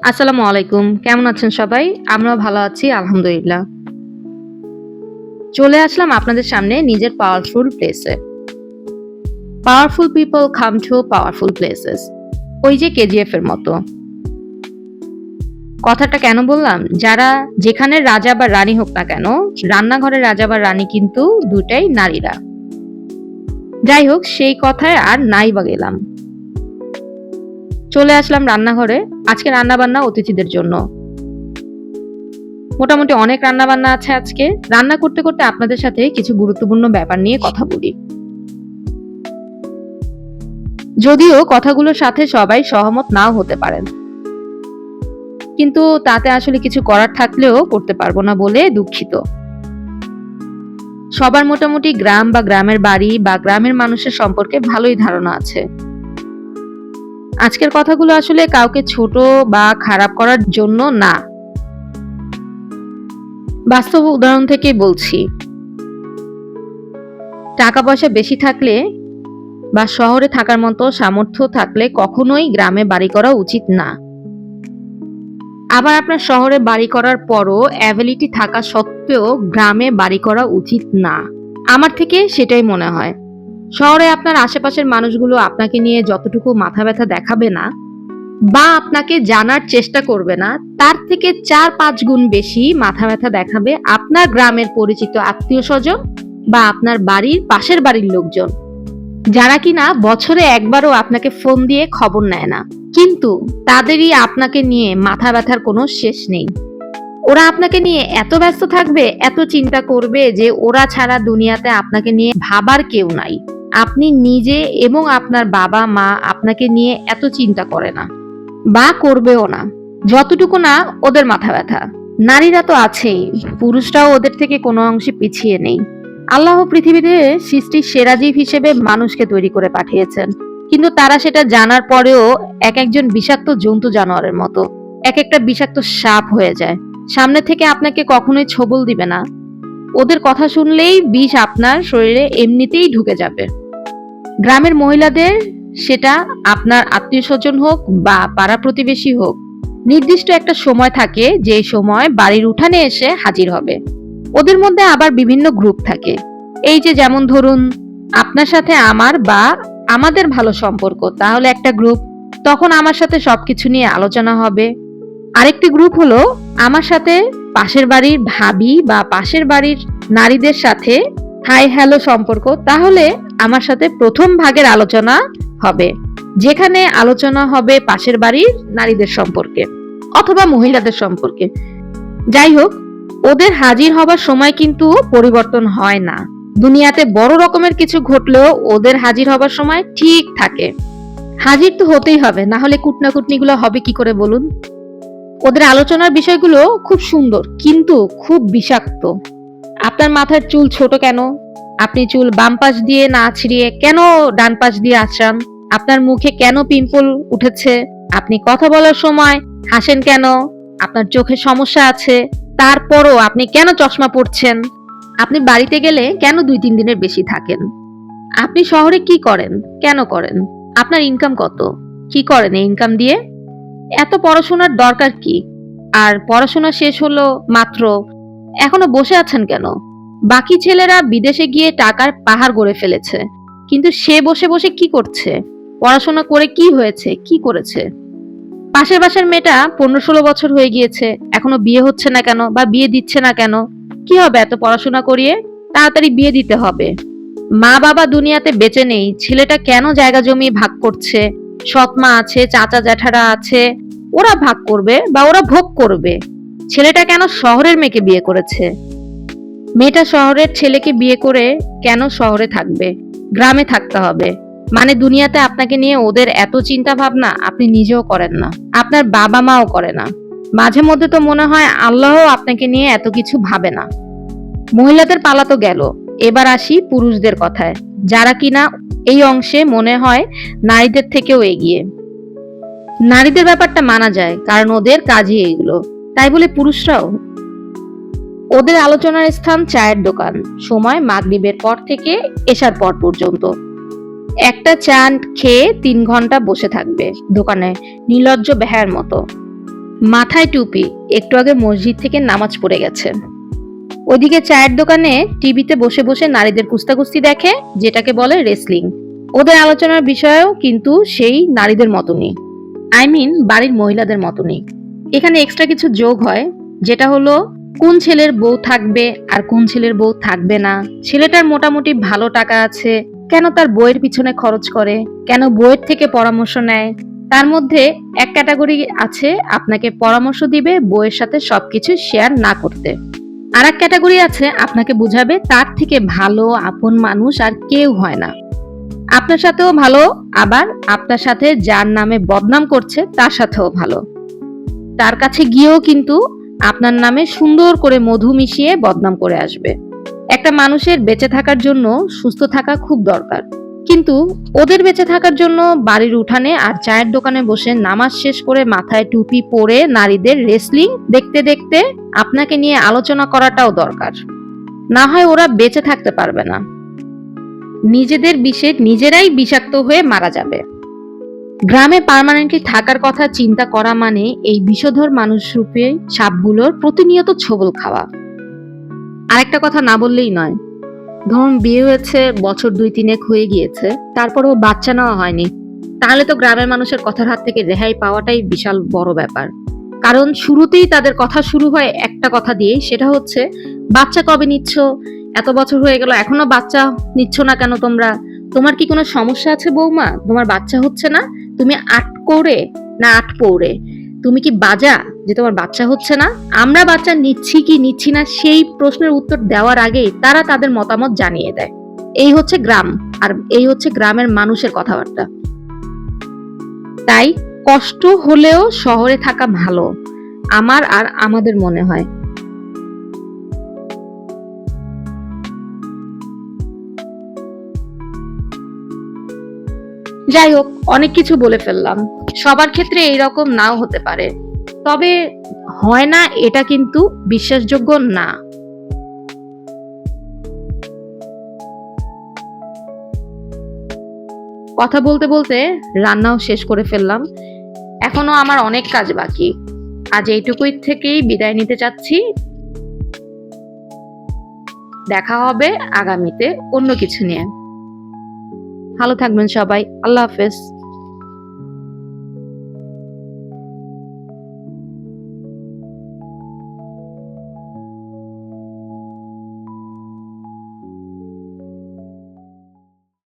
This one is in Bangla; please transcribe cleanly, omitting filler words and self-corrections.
আসসালামু আলাইকুম। কেমন আছেন সবাই? আমরাও ভালো আছি আলহামদুলিল্লাহ। চলে আসলাম আপনাদের সামনে নিজের পাওয়ারফুল প্লেসে। Powerful people come to powerful places. ওই যে কেজিএফ এর মতো। কথাটা কেন বললাম? যারা যেখানে রাজা বা রানী হোক না কেন, রান্নাঘরের রাজা বা রানী কিন্তু দুটাই নারীরা। যাই হোক সেই কথায় আর নাই বা গেলাম। চলে আসলাম রান্নাঘরে। আজকে রান্না-বান্না অতিথিদের জন্য। মোটামুটি অনেক রান্না-বান্না আছে আজকে। রান্না করতে, করতে আপনাদের সাথে কিছু গুরুত্বপূর্ণ ব্যাপার নিয়ে কথা বলি। যদিও কথাগুলোর সাথে সবাই সহমত নাও হতে পারেন। কিন্তু তাতে আসলে কিছু করার থাকলেও করতে পারবো না বলে দুঃখিত। সবার মোটামুটি গ্রাম বা গ্রামের বাড়ি বা গ্রামের মানুষের সম্পর্কে ভালোই ধারণা আছে। আজকের কথাগুলো আসলে কাউকে ছোট বা খারাপ করার জন্য না। বাস্তব উদাহরণ থেকেই বলছি। টাকা পয়সা বেশি থাকলে বা শহরে থাকার মতো সামর্থ্য থাকলে কখনোই গ্রামে বাড়ি করা উচিত না। আবার আপনার শহরে বাড়ি করার পরও অ্যাবিলিটি থাকা সত্ত্বেও গ্রামে বাড়ি করা উচিত না। আমার থেকে সেটাই মনে হয়। শহরে আপনার আশেপাশের মানুষগুলো আপনাকে নিয়ে যতটুকু মাথা ব্যথা দেখাবে না বা আপনাকে জানার চেষ্টা করবে না, তার থেকে ৪-৫ গুণ বেশি মাথা ব্যথা দেখাবে আপনার গ্রামের পরিচিত আত্মীয়স্বজন বা আপনার বাড়ির পাশের বাড়ির লোকজন, যারা কিনা বছরে একবারও আপনাকে ফোন দিয়ে খবর নেয় না। কিন্তু তাদেরই আপনাকে নিয়ে মাথা ব্যথার কোনো শেষ নেই। ওরা আপনাকে নিয়ে এত ব্যস্ত থাকবে, এত চিন্তা করবে যে ওরা ছাড়া দুনিয়াতে আপনাকে নিয়ে ভাবার কেউ নাই। আপনি নিজে এবং আপনার বাবা মা আপনাকে নিয়ে এত চিন্তা করে না বা করবেও না, যতটুকু না ওদের মাথা ব্যথা। নারীরা তো আছেই, পুরুষরাও ওদের থেকে কোনো অংশে পিছিয়ে নেই। আল্লাহ পৃথিবীতে সৃষ্টির সেরা জীব হিসেবে মানুষকে তৈরি করে পাঠিয়েছেন, কিন্তু তারা সেটা জানার পরেও এক একজন বিষাক্ত জন্তু জানোয়ারের মতো এক একটা বিষাক্ত সাপ হয়ে যায়। সামনে থেকে আপনাকে কখনোই ছোবল দিবে না, ওদের কথা শুনলেই বিষ আপনার শরীরে এমনিতেই ঢুকে যাবে। গ্রামের মহিলাদের, সেটা আপনার আত্মীয় স্বজন হোক বা পাড়া প্রতিবেশী হোক, নির্দিষ্ট একটা সময় থাকে যে সময় বাড়ির উঠানে এসে হাজির হবে। ওদের মধ্যে আবার বিভিন্ন গ্রুপ থাকে। এই যে যেমন ধরুন আপনার সাথে আমার বা আমাদের ভালো সম্পর্ক, তাহলে একটা গ্রুপ, তখন আমার সাথে সবকিছু নিয়ে আলোচনা হবে। আরেকটি গ্রুপ হলো আমার সাথে পাশের বাড়ির ভাবি বা পাশের বাড়ির নারীদের সাথে হাই হ্যালো সম্পর্ক, তাহলে আমার সাথে প্রথম ভাগের আলোচনা হবে, যেখানে আলোচনা হবে পাশের বাড়ির নারীদের সম্পর্কে অথবা মহিলাদের সম্পর্কে। যাই হোক, ওদের হাজির হবার সময় কিন্তু পরিবর্তন হয় না। দুনিয়াতে বড় রকমের কিছু ঘটলেও ওদের হাজির হবার সময় ঠিক থাকে। হাজির তো হতেই হবে, না হলে কুটনাকুটনিগুলো হবে কি করে বলুন? ওদের আলোচনার বিষয়গুলো খুব সুন্দর কিন্তু খুব বিষাক্ত। আপনার মাথার চুল ছোট কেন? আপনি চুল বাম পাশ দিয়ে না আছড়িয়ে কেন ডান পাশ দিয়ে আছড়ান? আপনার মুখে কেন পিম্পল উঠেছে? আপনি কথা বলার সময় হাসেন কেন? আপনার চোখে সমস্যা আছে, তারপরও আপনি কেন চশমা পরছেন? আপনি বাড়িতে গেলে কেন ২-৩ দিনের বেশি থাকেন? আপনি শহরে কি করেন? কেন করেন? আপনার ইনকাম কত? কি করেন এই ইনকাম দিয়ে? এত পড়াশোনার দরকার কি? আর পড়াশোনা শেষ হলো মাত্র, এখনো বসে আছেন কেন? বাকি ছেলেরা বিদেশে গিয়ে টাকার পাহাড় গড়ে ফেলেছে, কিন্তু সে বসে বসে কি করছে? পড়াশোনা করে কি হয়েছে, কি করেছে? পাশের বাসার মেয়েটা ১৫-১৬ বছর হয়ে গিয়েছে, এখনো বিয়ে হচ্ছে না কেন বা বিয়ে দিচ্ছে না কেন? কি হবে এত পড়াশোনা করিয়ে? তাড়াতাড়ি বিয়ে দিতে হবে। মা বাবা দুনিয়াতে বেঁচে নেই, ছেলেটা কেন জায়গা জমি ভাগ করছে? সৎ মা আছে, চাচা জ্যাঠারা আছে, ওরা ভাগ করবে বা ওরা ভোগ করবে। ছেলেটা কেন শহরের মেয়েকে বিয়ে করেছে? মেয়েটা শহরের ছেলেকে বিয়ে করে কেন শহরে থাকবে? গ্রামে থাকতে হবে। মানে দুনিয়াতে আপনাকে নিয়ে ওদের এত চিন্তা ভাবনা আপনি নিজেও করেন না, আপনার বাবা মাও করে না। মাঝে মধ্যে তো মনে হয় আল্লাহও আপনাকে নিয়ে এত কিছু ভাবে না। মহিলাদের পালা তো গেল, এবার আসি পুরুষদের কথায়, যারা কিনা এই অংশে মনে হয় নারীদের থেকেও এগিয়ে। নারীদের ব্যাপারটা মানা যায়, কারণ ওদের কাজই এগুলো। তাই বলে পুরুষরাও? ওদের আলোচনার স্থান চায়ের দোকান, সময় মাগরিবের পর থেকে এশার পর পর্যন্ত। একটা চা খেয়ে ৩ ঘন্টা বসে থাকবে দোকানে, নির্লজ্জ বেহায়ার মতো। মাথায় টুপি, একটু আগে মসজিদ থেকে নামাজ পড়ে গেছে। ওদিকে চায়ের দোকানে টিভিতে বসে বসে নারীদের কুস্তাকুস্তি দেখে, যেটাকে বলে রেসলিং। ওদের আলোচনার বিষয়েও কিন্তু সেই নারীদের মতনই, বাড়ির মহিলাদের মতনই। এখানে এক্সট্রা কিছু যোগ হয়, যেটা হলো কোন ছেলের বউ থাকবে আর কোন ছেলের বউ থাকবে না, ছেলেটার মোটামুটি ভালো টাকা আছে, কেন তার বইয়ের পিছনে খরচ করে, কেন বইয়ের থেকে পরামর্শ নেয়। তার মধ্যে এক ক্যাটাগরি আছে আপনাকে পরামর্শ দিবে বইয়ের সাথে সবকিছু শেয়ার না করতে। আর এক ক্যাটাগরি আছে আপনাকে বুঝাবে তার থেকে ভালো আপন মানুষ আর কেউ হয় না। আপনার সাথেও ভালো, আবার আপনার সাথে যার নামে বদনাম করছে তার সাথেও ভালো। তার কাছে গিয়েও কিন্তু আপনার নামে সুন্দর করে মধু মিশিয়ে বদনাম করে আসবে। একটা মানুষের বেঁচে থাকার জন্য সুস্থ থাকা খুব দরকার, কিন্তু ওদের বেঁচে থাকার জন্য বাড়ির উঠানে আর চায়ের দোকানে বসে নামাজ শেষ করে মাথায় টুপি পরে নারীদের রেসলিং দেখতে দেখতে আপনাকে নিয়ে আলোচনা করাটাও দরকার। না হয় ওরা বেঁচে থাকতে পারবে না, নিজেদের বিষে নিজেরাই বিষাক্ত হয়ে মারা যাবে। গ্রামে পার্মানেন্টলি থাকার কথা চিন্তা করা মানে এই বিষধর মানুষরূপে সাপগুলোর প্রতিনিয়ত ছোবল খাওয়া। আরেকটা কথা না বললেই নয়, ধরুন বিয়ে হয়েছে, বছর 2-3 হয়ে গিয়েছে, তারপরেও বাচ্চা নেওয়া হয়নি, তাহলে তো গ্রামের মানুষের কথার হাত থেকে রেহাই পাওয়াটাই বিশাল বড় ব্যাপার। কারণ শুরুতেই তাদের কথা শুরু হয় একটা কথা দিয়েই, সেটা হচ্ছে বাচ্চা কবে নিচ্ছ, এত বছর হয়ে গেল এখনো বাচ্চা নিচ্ছ না কেন তোমরা, তোমার কি কোনো সমস্যা আছে বৌমা, তোমার বাচ্চা হচ্ছে না, তুমি আট করে না আট পৌড়ে, তুমি কি বাজা যে তোমার বাচ্চা হচ্ছে না। আমরা বাচ্চা নিচ্ছি কি নিচ্ছি না সেই প্রশ্নের উত্তর দেওয়ার আগেই তারা তাদের মতামত জানিয়ে দেয়। এই হচ্ছে গ্রাম, আর এই হচ্ছে গ্রামের মানুষের কথাবার্তা। তাই কষ্ট হলেও শহরে থাকা ভালো, আমার আর আমাদের মনে হয়। যাই হোক, অনেক কিছু বলে ফেললাম, সবার ক্ষেত্রে এইরকম নাও হতে পারে, তবে হয় না এটা কিন্তু বিশ্বাসযোগ্য না। কথা বলতে বলতে রান্নাও শেষ করে ফেললাম, এখনো আমার অনেক কাজ বাকি। আজ এইটুকুই থেকেই বিদায় নিতে চাচ্ছি। দেখা হবে আগামীতে অন্য কিছু নিয়ে। ভালো থাকবেন সবাই, আল্লাহ হাফেজ।